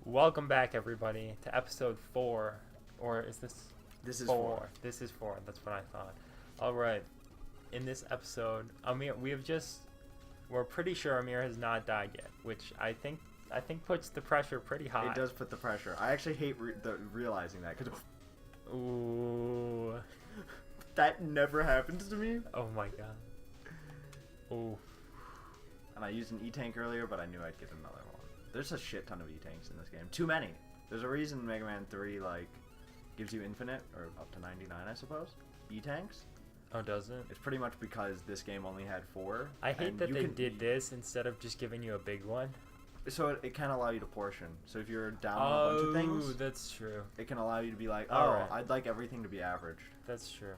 Welcome back, everybody, to episode 4. Or is this... This is 4. This is 4. That's what I thought. Alright. In this episode, Amir, we're pretty sure Amir has not died yet, which I think puts the pressure pretty high. It does put the pressure. I actually hate realizing that, because... Ooh. That never happens to me. Oh my god. Ooh. And I used an E-Tank earlier, but I knew I'd get another one. There's a shit ton of E-Tanks in this game. Too many. There's a reason Mega Man 3, like, gives you infinite, or up to 99, I suppose, E-Tanks. Oh, does it? It's pretty much because this game only had 4. I hate that they did this instead of just giving you a big one. So it can allow you to portion. So if you're down on a bunch of things... that's true. It can allow you to be like, Alright. I'd like everything to be averaged. That's true.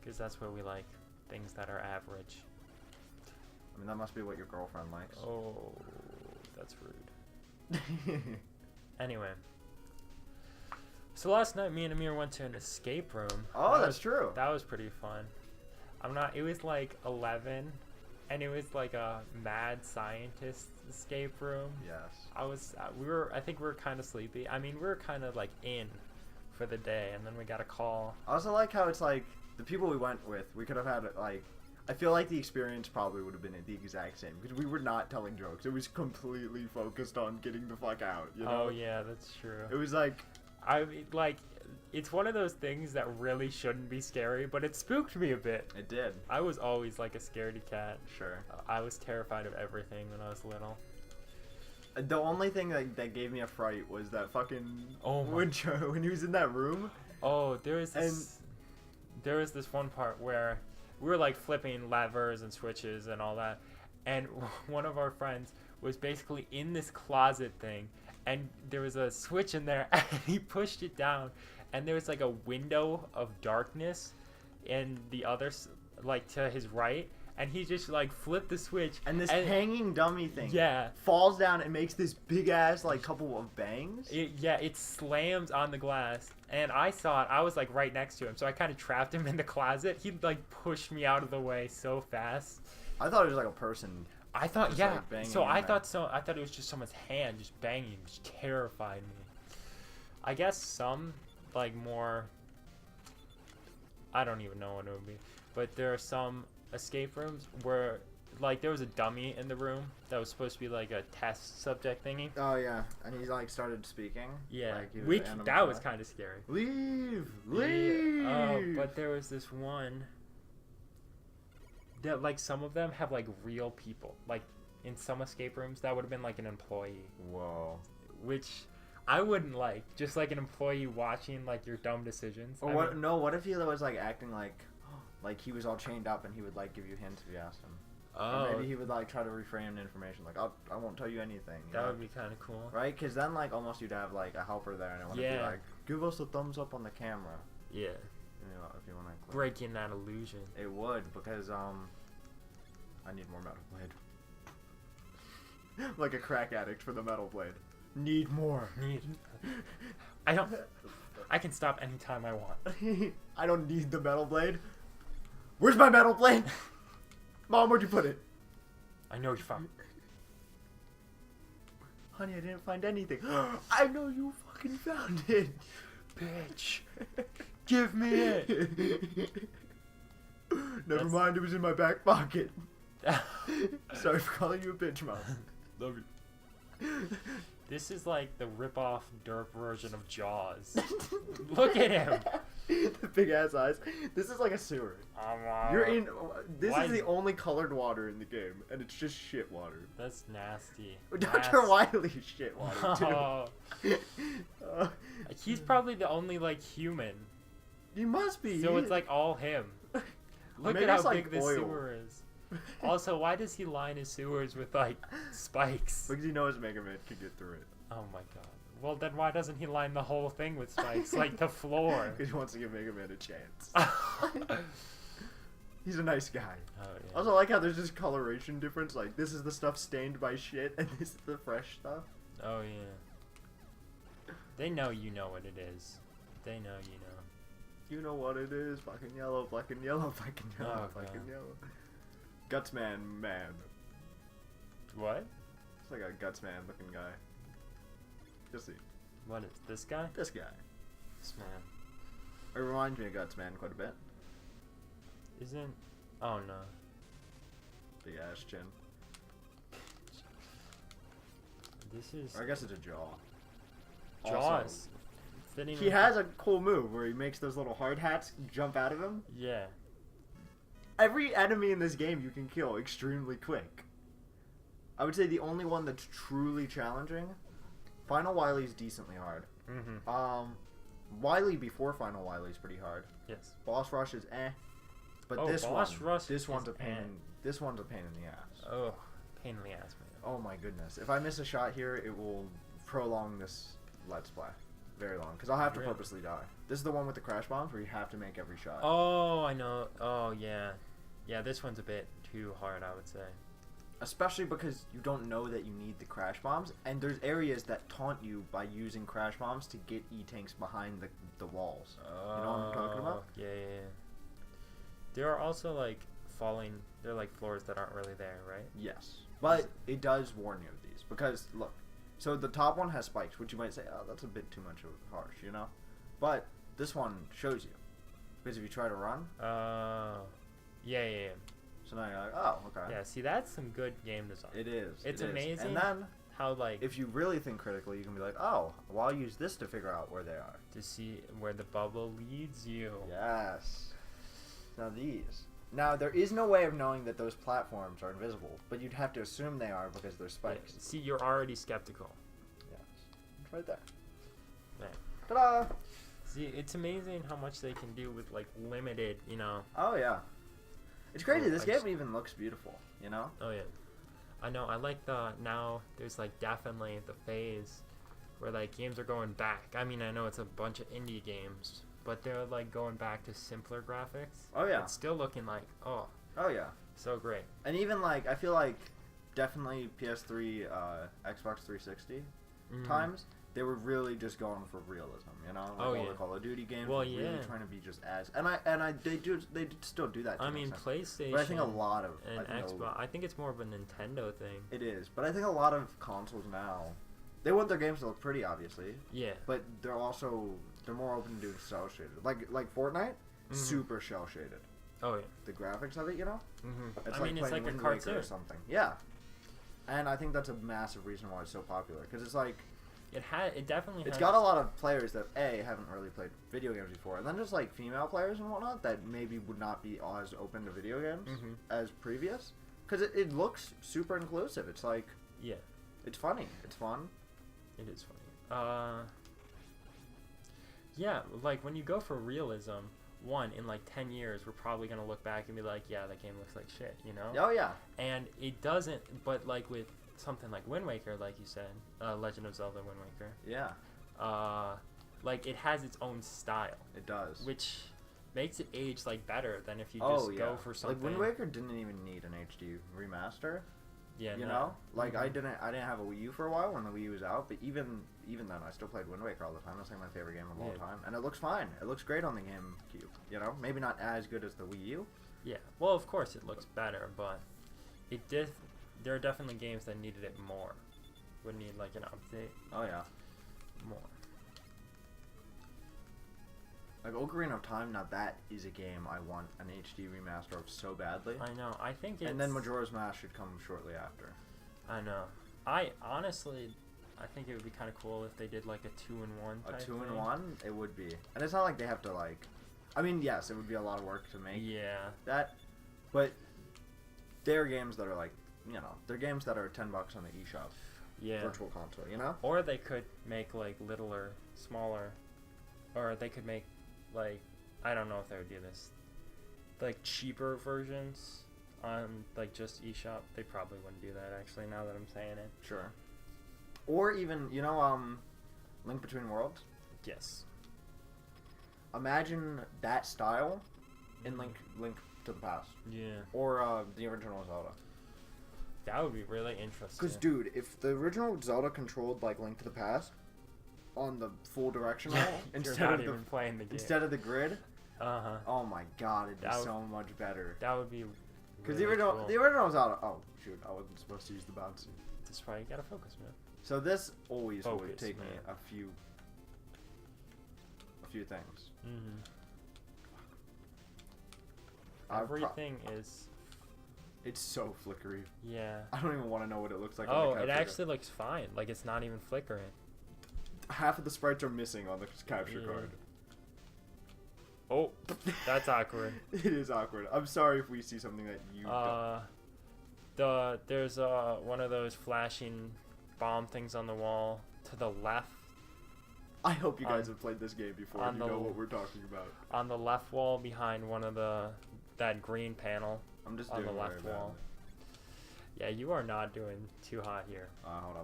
Because that's what we like. Things that are average. I mean, that must be what your girlfriend likes. Oh, that's rude. Anyway. So last night, me and Amir went to an escape room. Oh, that's true. That was pretty fun. It was like 11, and it was like a mad scientist escape room. Yes. I think we were kind of sleepy. I mean, we were kind of like in for the day, and then we got a call. I also like how it's like, the people we went with, we could have had, like, I feel like the experience probably would have been the exact same, because we were not telling jokes. It was completely focused on getting the fuck out, you know? Oh, yeah, that's true. It was like... I mean, like, it's one of those things that really shouldn't be scary, but it spooked me a bit. It did. I was always like a scaredy cat. Sure. I was terrified of everything when I was little. The only thing that gave me a fright was that fucking... Oh my... when he was in that room. Oh, there was this one part where we were like flipping levers and switches and all that, and one of our friends was basically in this closet thing, and there was a switch in there, and he pushed it down, and there was like a window of darkness in the other, like to his right, and he just like flipped the switch, and this hanging dummy thing falls down and makes this big ass like couple of bangs. It slams on the glass, and I saw it. I was like right next to him, so I kind of trapped him in the closet. He like pushed me out of the way so fast. I thought it was like a person. I thought, just, yeah. Like, banging so I there. I thought it was just someone's hand just banging, which terrified me. I guess some like more. I don't even know what it would be, but there are some escape rooms where like there was a dummy in the room that was supposed to be like a test subject thingy. Oh yeah, and he like started speaking. Yeah, like, that was kind of scary. Leave. But there was this one that like some of them have like real people. Like in some escape rooms that would have been like an employee. Whoa. Which I wouldn't like. Just like an employee watching like your dumb decisions. Or what? No, what if he was like acting like he was all chained up and he would like give you hints if you asked him. Oh. Or maybe he would like try to reframe the information like I won't tell you anything. That would be kind of cool. Right? Because then like almost you'd have like a helper there and it would be like, give us a thumbs up on the camera. Yeah. You know, if you want to breaking that illusion. It would, because I need more metal blade. Like a crack addict for the metal blade. Need more. I can stop anytime I want. I don't need the metal blade. Where's my metal blade? Mom, where'd you put it? I know you found it. Honey, I didn't find anything. I know you fucking found it. Bitch. Give me it. Never mind, it was in my back pocket. Sorry for calling you a bitch, Mom. Love you. This is like the rip-off derp version of Jaws. Look at him. The big ass eyes. This is like a sewer. You're in. This is the only colored water in the game, and it's just shit water. That's nasty. Dr. Wily's shit water too. He's probably the only like human. He must be. So it's like all him. Look at how big this sewer is. Also, why does he line his sewers with like spikes? Because he knows Megaman can get through it. Oh my god. Well, then why doesn't he line the whole thing with spikes, like the floor? Because he wants to give Megaman a chance. He's a nice guy. Oh, yeah. Also, I like how there's this coloration difference. Like, this is the stuff stained by shit, and this is the fresh stuff. Oh, yeah. They know you know what it is. They know you know. You know what it is. Black and yellow, black and yellow, black and yellow, black and yellow. Gutsman man. What? It's like a Gutsman looking guy. You'll see. What is this guy? This guy. This man. It reminds me of Guts Man quite a bit. Isn't... Oh, no. Big ass chin. This is... Or I guess it's a jaw. Jaws. Fitting He has a cool move where he makes those little hard hats jump out of him. Yeah. Every enemy in this game you can kill extremely quick. I would say the only one that's truly challenging, Final Wily's decently hard. Mm-hmm. Wily before Final Wily's pretty hard. Yes. Boss Rush is eh. But Oh, this Boss one, Rush this one's is a pain. eh. This one's a pain in the ass. Oh, pain in the ass, man. Oh my goodness! If I miss a shot here, it will prolong this Let's Play very long because I'll have to Really? purposely die. This is the one with the crash bombs where you have to make every shot. Oh, I know. Oh, yeah. Yeah, this one's a bit too hard, I would say. Especially because you don't know that you need the crash bombs, and there's areas that taunt you by using crash bombs to get E-tanks behind the walls. You know what I'm talking about? Yeah, yeah, yeah. There are also, like, there are, like, floors that aren't really there, right? Yes. But it does warn you of these, because, look, so the top one has spikes, which you might say, oh, that's a bit too much of harsh, you know? But this one shows you. Because if you try to run... Yeah, yeah, yeah. So now you're like, oh, okay. Yeah, see, that's some good game design. It is. It's it is. amazing. And then, how, like... if you really think critically, you can be like, oh, well, I'll use this to figure out where they are. To see where the bubble leads you. Yes. Now these. Now, there is no way of knowing that those platforms are invisible, but you'd have to assume they are because they're spikes. Yeah, see, you're already skeptical. Yes. It's right there. Man. Ta-da! See, it's amazing how much they can do with, like, limited, you know... Oh, yeah. It's crazy. Oh, This I game just- even looks beautiful, you know? Oh, yeah. I know, I like now there's, like, definitely the phase where, like, games are going back. I mean, I know it's a bunch of indie games, but they're, like, going back to simpler graphics. Oh, yeah. It's still looking like, oh, Oh, yeah. so great. And even, like, I feel like definitely PS3, Xbox 360 Mhm. times, they were really just going for realism, you know? Like Oh, all yeah. the Call of Duty games Well, were really yeah. trying to be just as... they still do that to I an mean, extent. PlayStation But I think a lot of... and I think Xbox, I think it's more of a Nintendo thing. It is, but I think a lot of consoles now, they want their games to look pretty, obviously, Yeah. but they're more open to doing cel shaded. Like Fortnite, Mhm. super cell shaded. Oh, yeah. The graphics of it, you know, Mm-hmm. it's I mean, it's playing like a Wind Waker or cartoon. something. Yeah, and I think that's a massive reason why it's so popular because it's like It definitely it's has... got a lot of players that haven't really played video games before, and then just like female players and whatnot that maybe would not be as open to video games Mhm. as previous because it looks super inclusive. It's like Yeah. it's funny, it's fun. It is funny. Yeah, like when you go for realism, in like 10 years, we're probably gonna look back and be like, yeah, that game looks like shit, you know? Oh yeah. And it doesn't, but like with something like Wind Waker, like you said, Legend of Zelda Wind Waker, Yeah, like it has its own style, it does. which makes it age like better than if you Oh just yeah. go for something. Like Wind Waker didn't even need an HD remaster. Yeah, You no. know, like Mhm. I didn't have a Wii U for a while when the Wii U was out, but even then I still played Wind Waker all the time. That's like my favorite game of all Yeah. time, and it looks fine. It looks great on the GameCube. You know, maybe not as good as the Wii U. Yeah, well, of course it looks better, but it did. There are definitely games that needed it more. Would need like an update Oh yeah. more. Like Ocarina of Time, now that is a game I want an HD remaster of so badly. I know. I think it's. And then Majora's Mask should come shortly after. I know. I honestly, I think it would be kind of cool if they did like a 2-in-1 A type 2-in-1, it would be. And it's not like they have to like. I mean, yes, it would be a lot of work to make Yeah. that, but they're games that are like, you know, they're games that are $10 on the eShop Yeah. virtual console, you know? Or they could make like littler, smaller, or they could make like, I don't know if they would do this, like cheaper versions on like just eShop. They probably wouldn't do that actually. Now that I'm saying it. Sure. Or even, you know, Link Between Worlds. Yes. Imagine that style in Link to the Past, Yeah. or the original Zelda. That would be really interesting. Because, dude, if the original Zelda controlled like Link to the Past on the full directional You're not even playing the game. instead of the grid, Uh huh. oh my god, it'd be That would- so much better. That would be Because really the cool. original was out. Oh shoot, I wasn't supposed to use the bouncy. That's why you gotta focus, man. So this always would Focus, take me man. a few things. Mm-hmm. I've pro- Everything is. It's so flickery. Yeah. I don't even want to know what it looks like. on Oh, the it capture actually looks fine. Like it's not even flickering. card. Half of the sprites are missing on the capture Yeah. card. Oh, that's awkward. It is awkward. I'm sorry if we see something that you don't. There's one of those flashing bomb things on the wall to the left. I hope you guys on- have played this game before. on You the know l- what we're talking about. On the left wall behind one of that green panel I'm just on doing the it left very wall. Yeah, you are not doing too hot here. Hold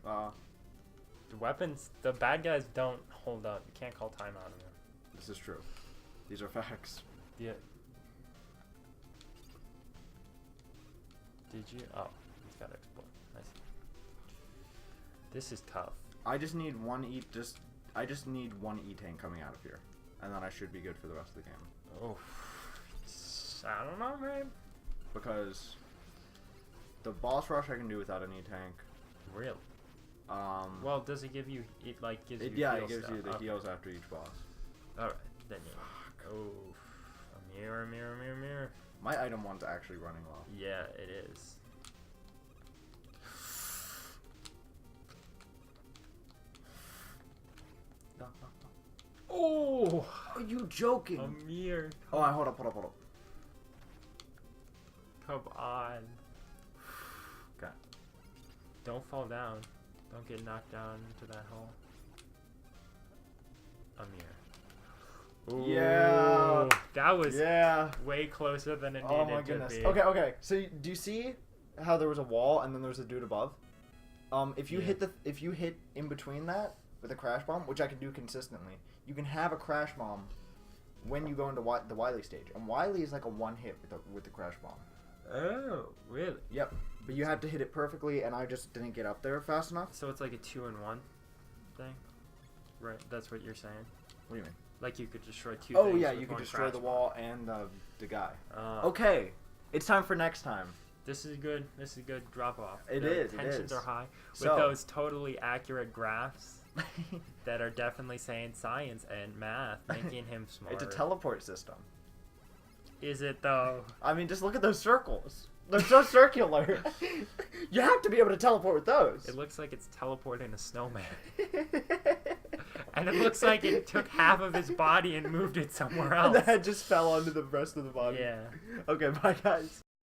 up. The weapons, the bad guys don't hold up. You can't call timeout on them. This is true. These are facts. Yeah. Did you? Oh, it's gotta explode. I see. This is tough. I just need one I just need one E-tank coming out of here, and then I should be good for the rest of the game. Oh, I don't know, man. Because the boss rush I can do without an E-tank. Really? Well, does it give you? It like gives you. yeah, heal it gives stuff. you the Okay. heals after each boss. All right, then yeah. Oh, a mirror. My item one's actually running low. Yeah, it is. Oh, Are you joking? a mirror. Oh, hold up. Come on. Okay. Don't fall down. Don't get knocked down into that hole. A mirror. Ooh, Yeah. that was Yeah. way closer than it Oh needed my to goodness. be. Okay. So do you see how there was a wall and then there was a dude above? If you Yeah. hit in between that with a crash bomb, which I can do consistently, you can have a crash bomb when you go into the Wily stage. And Wily is like a one hit with the crash bomb. Oh, really? Yep. But you have to hit it perfectly, and I just didn't get up there fast enough. So it's like a 2-in-1 thing, right? That's what you're saying. What do you mean? Like you could destroy two. Oh things yeah, with you can one destroy crash the wall and the guy. bomb. Okay, it's time for next time. This is good. This is good drop off. It The is, it Tensions is. are high with So- those totally accurate graphs that are definitely saying science and math, making him smarter. It's a teleport system. Is it though? I mean, just look at those circles. They're so circular. You have to be able to teleport with those. It looks like it's teleporting a snowman. And it looks like it took half of his body and moved it somewhere And else. that just fell onto the rest of the body. Yeah. Okay, bye guys.